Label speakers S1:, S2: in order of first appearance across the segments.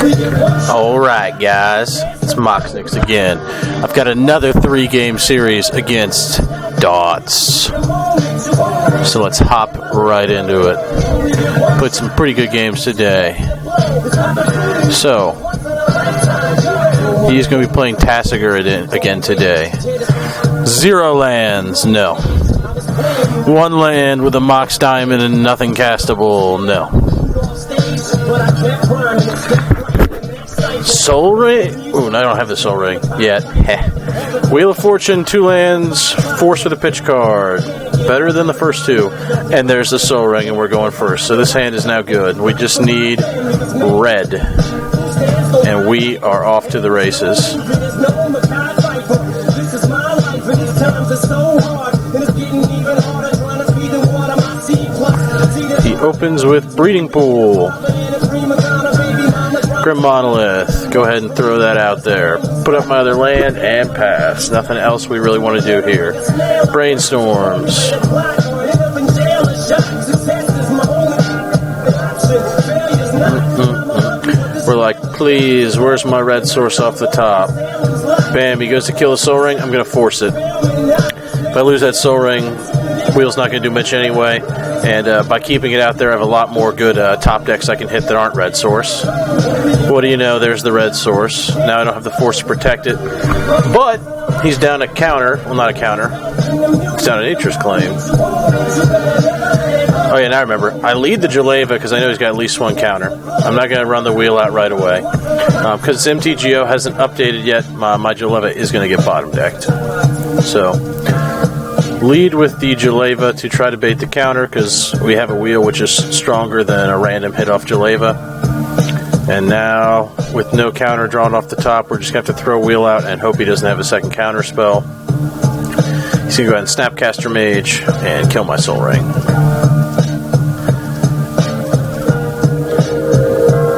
S1: Alright guys, it's Moxnix again. I've got another 3-game series against DAWTZ. So let's hop right into it. Put some pretty good games today. So, he's going to be playing Tasigur again today. 0 lands, no. 1 land with a Mox Diamond and nothing castable, no. Soul Ring? Ooh, I don't have the Soul Ring yet. Wheel of Fortune, 2 lands, Force with a pitch card. Better than the first 2. And there's the Soul Ring, and we're going first. So this hand is now good. We just need red. And we are off to the races. He opens with Breeding Pool. Grim Monolith. Go ahead and throw that out there. Put up my other land and pass. Nothing else we really want to do here. Brainstorms. We're like, please, where's my red source off the top? Bam, he goes to kill the Soul Ring. I'm going to force it. If I lose that Soul Ring, Wheel's not going to do much anyway. And by keeping it out there, I have a lot more good top decks I can hit that aren't red source. What do you know? There's the red source. Now I don't have the force to protect it. But he's down a counter. Well, not a counter. He's down an interest claim. Oh, yeah, now I remember. I lead the Jeleva because I know he's got at least 1 counter. I'm not going to run the wheel out right away. Because MTGO hasn't updated yet, my Jeleva is going to get bottom decked. So, lead with the Jeleva to try to bait the counter because we have a wheel which is stronger than a random hit off Jeleva. And now, with no counter drawn off the top, we're just going to have to throw wheel out and hope he doesn't have a second counter spell. He's going to go ahead and Snapcaster Mage and kill my Soul Ring.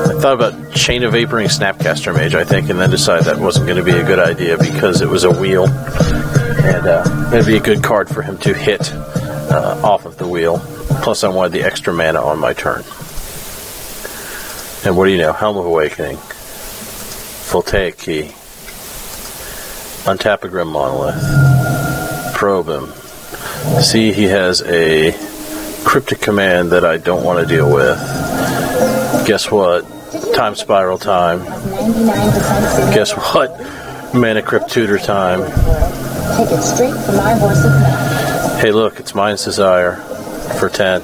S1: I thought about Chain of Vaporing Snapcaster Mage, I think, and then decided that wasn't going to be a good idea because it was a wheel. And it'd be a good card for him to hit off of the wheel. Plus, I wanted the extra mana on my turn. And what do you know? Helm of Awakening. Voltaic Key. Untap a Grim Monolith. Probe him. See, he has a Cryptic Command that I don't want to deal with. Guess what? Time Spiral time. Guess what? Mana Crypt Tutor time.
S2: Take it straight from my horse of mouth.
S1: Hey, look, it's Mind's Desire for 10.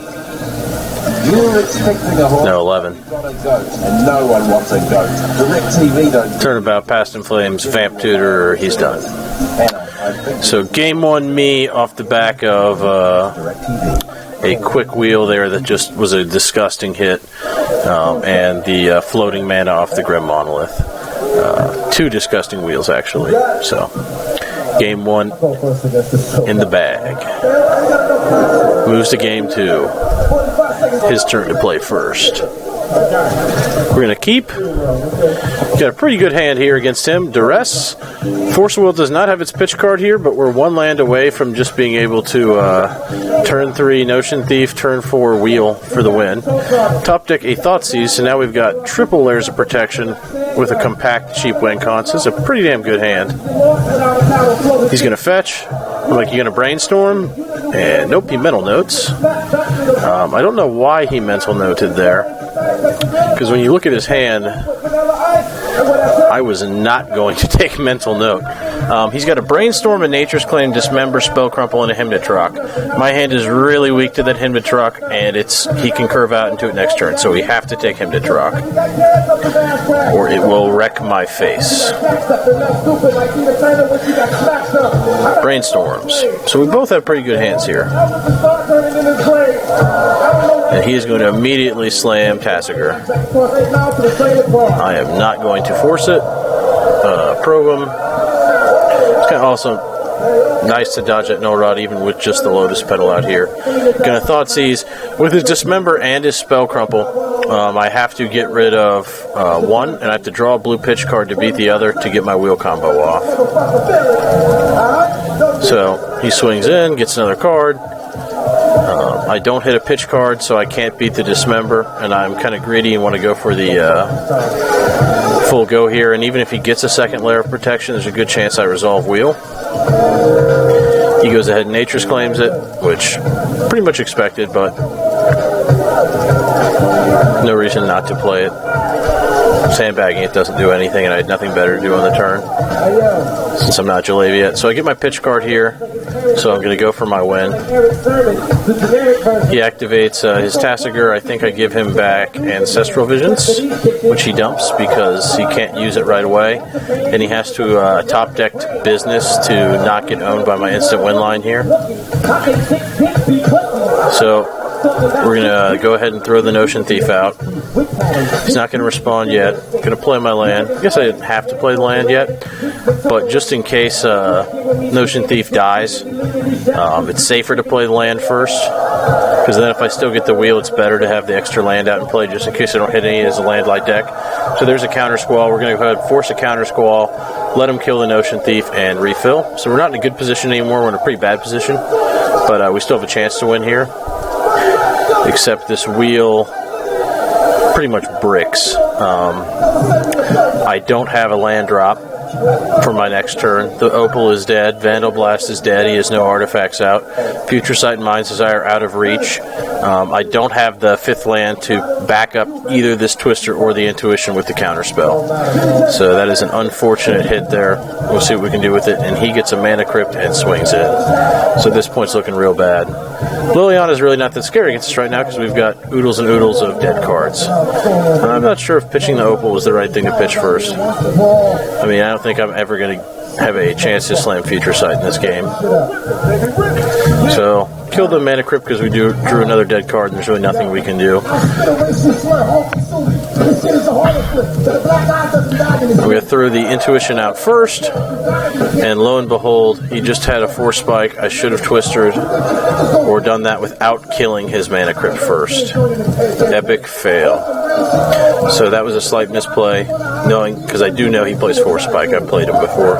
S3: You're expecting a horse.
S1: No, 11.
S3: You've got a goat, and no one wants a goat. DirecTV don't.
S1: Turnabout, Past in Flames, Vamp Tutor, he's done. So game 1 me off the back of a quick wheel there that just was a disgusting hit, and the floating mana off the Grim Monolith. 2 disgusting wheels, actually. So, game 1 in the bag. Moves to game 2. His turn to play first. We're going to keep. Got a pretty good hand here against him. Duress. Force Will does not have its pitch card here, but we're 1 land away from just being able to turn 3 Notion Thief, turn 4 Wheel for the win. Top deck a DAWTZ, so now we've got triple layers of protection with a compact cheap win con. So it's a pretty damn good hand. He's going to fetch. I'm like, you going to brainstorm? And nope, he mental notes. I don't know why he mental noted there. Because when you look at his hand, I was not going to take mental note. He's got a Brainstorm, a Nature's Claim, Dismember, Spell Crumple, and a Hymnitrock. My hand is really weak to that Hymnitrock, and he can curve out into it next turn, so we have to take Hymnitrock. Or it will wreck my face. Brainstorms. So we both have pretty good hands here. And he is going to immediately slam Tasigur. I am not going to force it. Probe him. It's kind of also nice to dodge that Null Rod even with just the Lotus Petal out here. Gonna DAWTZ with his Dismember and his Spell Crumple. I have to get rid of 1, and I have to draw a blue pitch card to beat the other to get my wheel combo off. So he swings in, gets another card. I don't hit a pitch card, so I can't beat the Dismember, and I'm kind of greedy and want to go for the full go here. And even if he gets a second layer of protection, there's a good chance I resolve wheel. He goes ahead and Nature's claims it, which pretty much expected, but no reason not to play it. Sandbagging it doesn't do anything, and I had nothing better to do on the turn since I'm not Jeleva yet. So I get my pitch card here, so I'm going to go for my win. He activates his tasigur. I think I give him back Ancestral Visions, which he dumps because he can't use it right away, and he has to top deck Business to not get owned by my instant win line here. So we're going to go ahead and throw the Notion Thief out. He's not going to respond yet. Going to play my land. I guess I didn't have to play the land yet, but just in case Notion Thief dies, it's safer to play the land first, because then if I still get the wheel, it's better to have the extra land out and play just in case I don't hit any as a land-light deck. So there's a counter squall. We're going to go ahead and force a counter squall, let him kill the Notion Thief, and refill. So we're not in a good position anymore. We're in a pretty bad position, but we still have a chance to win here. Except this wheel pretty much bricks. I don't have a land drop for my next turn. The Opal is dead. Vandal Blast is dead. He has no artifacts out. Future Sight and Mind's Desire out of reach. I don't have the 5th land to back up either this Twister or the Intuition with the counterspell. So that is an unfortunate hit there. We'll see what we can do with it. And he gets a Mana Crypt and swings it. So this point's looking real bad. Liliana is really not that scary against us right now because we've got oodles and oodles of dead cards. I'm not sure if pitching the Opal was the right thing to pitch first. I mean, I don't think I'm ever going to have a chance to slam Future Sight in this game. So, kill the Mana Crypt because we drew another dead card and there's really nothing we can do. I'm going to throw the Intuition out first, and lo and behold, he just had a 4-spike. I should have twisted or done that without killing his Mana Crypt first. Epic fail. So that was a slight misplay, knowing because I do know he plays 4-spike. I've played him before.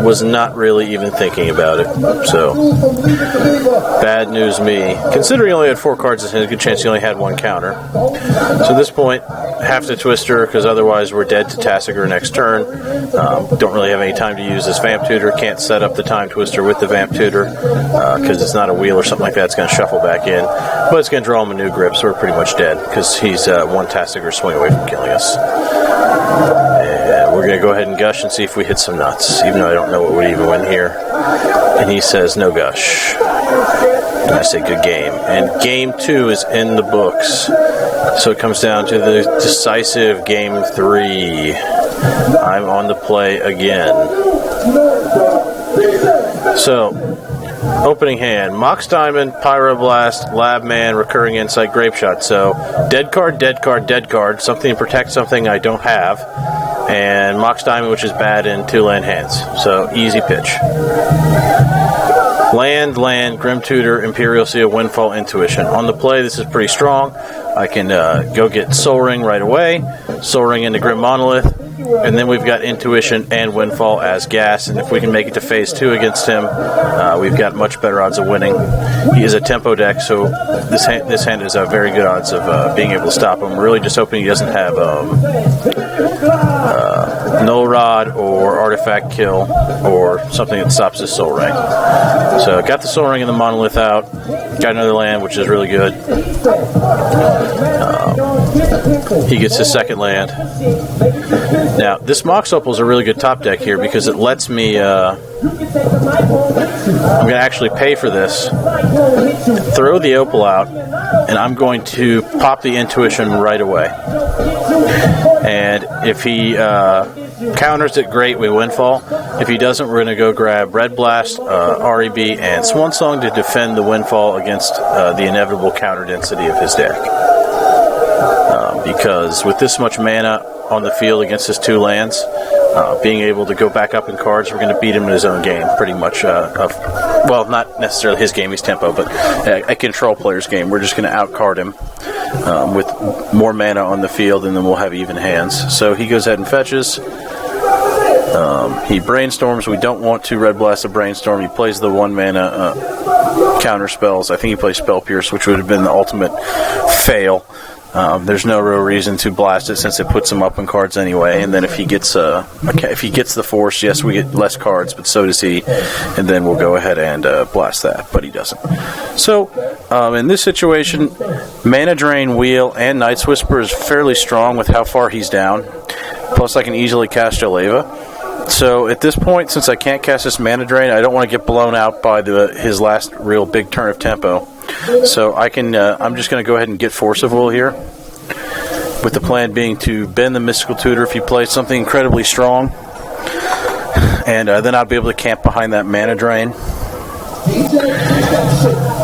S1: Was not really even thinking about it. So bad news me. Considering he only had 4 cards in hand, a good chance he only had 1 counter. So at this point, have to Twister because otherwise we're dead to Tasigur next turn. Don't really have any time to use this Vamp Tutor. Can't set up the Time Twister with the Vamp Tutor because it's not a wheel or something like that. It's going to shuffle back in, but it's going to draw him a new grip, so we're pretty much dead because he's 1 Tasigur swing away from killing us. And we're going to go ahead and gush and see if we hit some nuts, even though I don't know what would even win here. And he says no gush. And I say good game. And game 2 is in the books. So it comes down to the decisive game 3. I'm on the play again. So, opening hand, Mox Diamond, Pyroblast, Lab Man, Recurring Insight, Grape Shot. So, dead card, dead card, dead card, something to protect something I don't have. And Mox Diamond, which is bad in 2-land hands. So, easy pitch. Land, Grim Tutor, Imperial Seal, Windfall, Intuition. On the play, this is pretty strong. I can go get Soul Ring right away, Soul Ring into Grim Monolith, and then we've got Intuition and Windfall as gas, and if we can make it to phase 2 against him, we've got much better odds of winning. He is a tempo deck, so this hand is a very good odds of being able to stop him. We're really just hoping he doesn't have Null Rod or Artifact Kill or something that stops his Soul Ring. So got the Soul Ring and the Monolith out, got another land, which is really good. He gets his second land. Now, this Mox Opal is a really good top deck here because it lets me, I'm going to actually pay for this, throw the Opal out, and I'm going to pop the Intuition right away. And if he counters it, great, we Windfall. If he doesn't, we're going to go grab Red Blast, REB, and Swan Song to defend the Windfall against the inevitable counter density of his deck. Because with this much mana on the field against his 2 lands, being able to go back up in cards, we're going to beat him in his own game, pretty much. Well, not necessarily his game, he's tempo, but a control player's game. We're just going to outcard him with more mana on the field, and then we'll have even hands. So he goes ahead and fetches. He brainstorms. We don't want to red blast a brainstorm. He plays the 1 mana counter spells. I think he plays Spell Pierce, which would have been the ultimate fail. There's no real reason to blast it since it puts him up in cards anyway. And then if he gets the Force, yes, we get less cards, but so does he. And then we'll go ahead and blast that, but he doesn't. So in this situation, Mana Drain, Wheel, and Night's Whisper is fairly strong with how far he's down. Plus, I can easily cast Jeleva. So at this point, since I can't cast this Mana Drain, I don't want to get blown out by his last real big turn of tempo. So I can. I'm just going to go ahead and get Force of Will here, with the plan being to bend the Mystical Tutor if he plays something incredibly strong, and then I'll be able to camp behind that Mana Drain.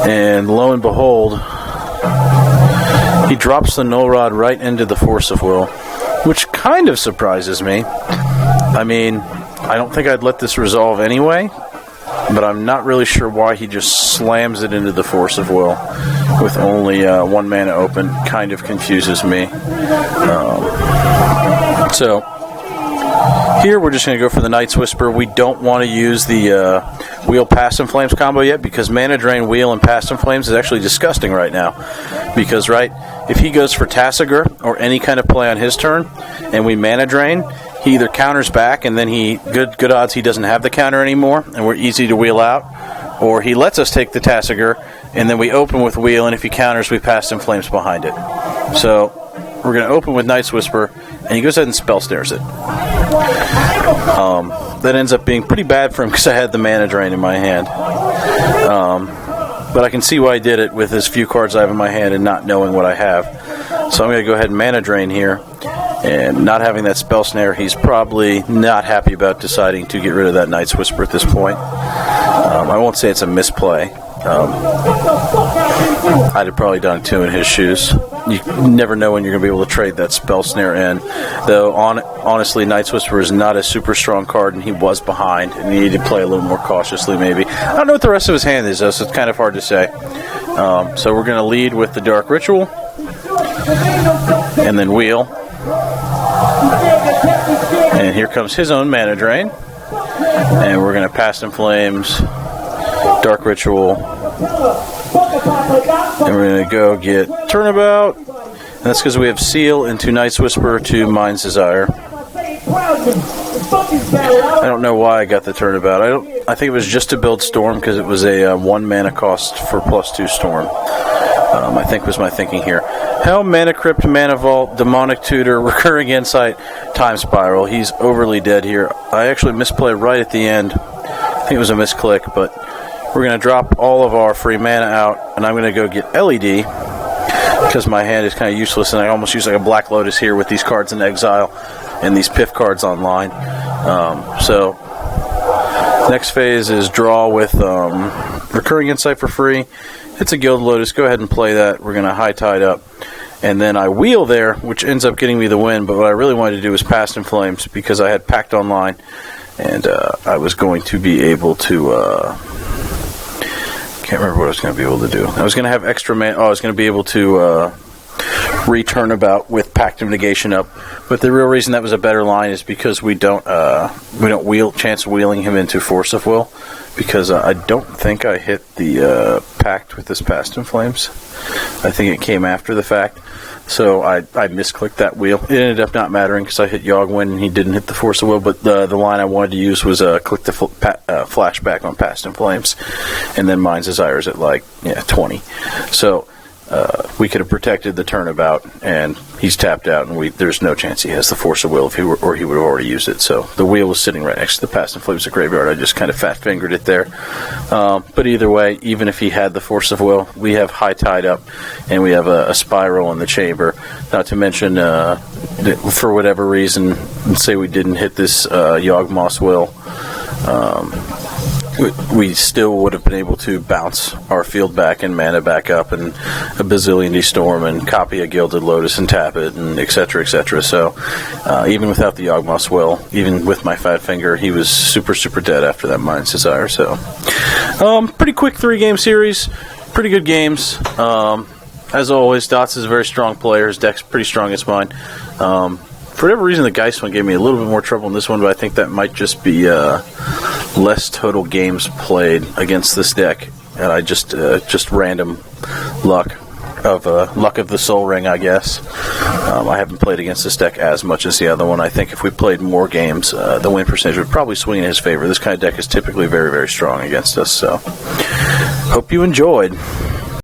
S1: And lo and behold, he drops the Null Rod right into the Force of Will, which kind of surprises me. I mean, I don't think I'd let this resolve anyway, but I'm not really sure why he just slams it into the Force of Will with only 1 mana open. Kind of confuses me. So here we're just going to go for the Night's Whisper. We don't want to use the Wheel Past in Flames combo yet, because Mana Drain, Wheel, and Past in Flames is actually disgusting right now. Because, if he goes for Tasigur or any kind of play on his turn, and we Mana Drain, he either counters back, and then good odds he doesn't have the counter anymore, and we're easy to wheel out, or he lets us take the Tasigur, and then we open with Wheel, and if he counters, we Past in Flames behind it. So we're going to open with Night's Whisper, and he goes ahead and Spell Snares it. That ends up being pretty bad for him because I had the Mana Drain in my hand. But I can see why I did it with as few cards I have in my hand and not knowing what I have. So I'm going to go ahead and Mana Drain here. And not having that Spell Snare, he's probably not happy about deciding to get rid of that Night's Whisper at this point. I won't say it's a misplay. I'd have probably done it too in his shoes. You never know when you're going to be able to trade that Spell Snare in. Though, honestly, Night's Whisper is not a super strong card, and he was behind, and he needed to play a little more cautiously, maybe. I don't know what the rest of his hand is, though, so it's kind of hard to say. So we're going to lead with the Dark Ritual, and then Wheel. And here comes his own Mana Drain. And we're going to Past in Flames, Dark Ritual, and we're going to go get Turnabout. And that's because we have Seal into Night's Whisper to Mind's Desire. I don't know why I got the Turnabout. I think it was just to build Storm because it was a 1 mana cost for +2 Storm. I think was my thinking here. Helm, Mana Crypt, Mana Vault, Demonic Tutor, Recurring Insight, Time Spiral. He's overly dead here. I actually misplayed right at the end. I think it was a misclick, but we're going to drop all of our free mana out, and I'm going to go get LED because my hand is kind of useless, and I almost use like a Black Lotus here with these cards in exile and these Piff cards online. So next phase is draw with Recurring Insight for free. It's a Guild Lotus. Go ahead and play that. We're going to High Tide up. And then I Wheel there, which ends up getting me the win. But what I really wanted to do was Past in Flames because I had Pact Online. And I was going to be able to... can't remember what I was going to be able to do. I was going to have extra mana. I was going to be able to return about with Pact of Negation up. But the real reason that was a better line is because we don't chance wheeling him into Force of Will. Because I don't think I hit the Pact with this Past in Flames. I think it came after the fact. So I misclicked that wheel. It ended up not mattering because I hit Yogwin and he didn't hit the Force of Will. But the line I wanted to use was click the flashback on Past in Flames. And then Mind's Desire is at 20. So we could have protected the turnabout, and he's tapped out, and there's no chance he has the Force of Will or he would have already used it. So the wheel was sitting right next to the Past in Flames graveyard. I just kind of fat-fingered it there. But either way, even if he had the Force of Will, we have High Tide up, and we have a Spiral in the chamber. Not to mention, for whatever reason, say we didn't hit this Yawgmoth's Will, we still would have been able to bounce our field back and mana back up and a bazillion Storm and copy a Gilded Lotus and tap it and etc. etc. So even without the Yawgmoth's Will, even with my fat finger, he was super dead after that Mind's Desire. So pretty quick 3-game series, pretty good games. As always, DAWTZ is a very strong player. His deck's pretty strong as mine. For whatever reason, the Geist one gave me a little bit more trouble in this one, but I think that might just be less total games played against this deck, and I just random luck of the Soul Ring, I guess. I haven't played against this deck as much as the other one. I think if we played more games, the win percentage would probably swing in his favor. This kind of deck is typically very, very strong against us, so hope you enjoyed.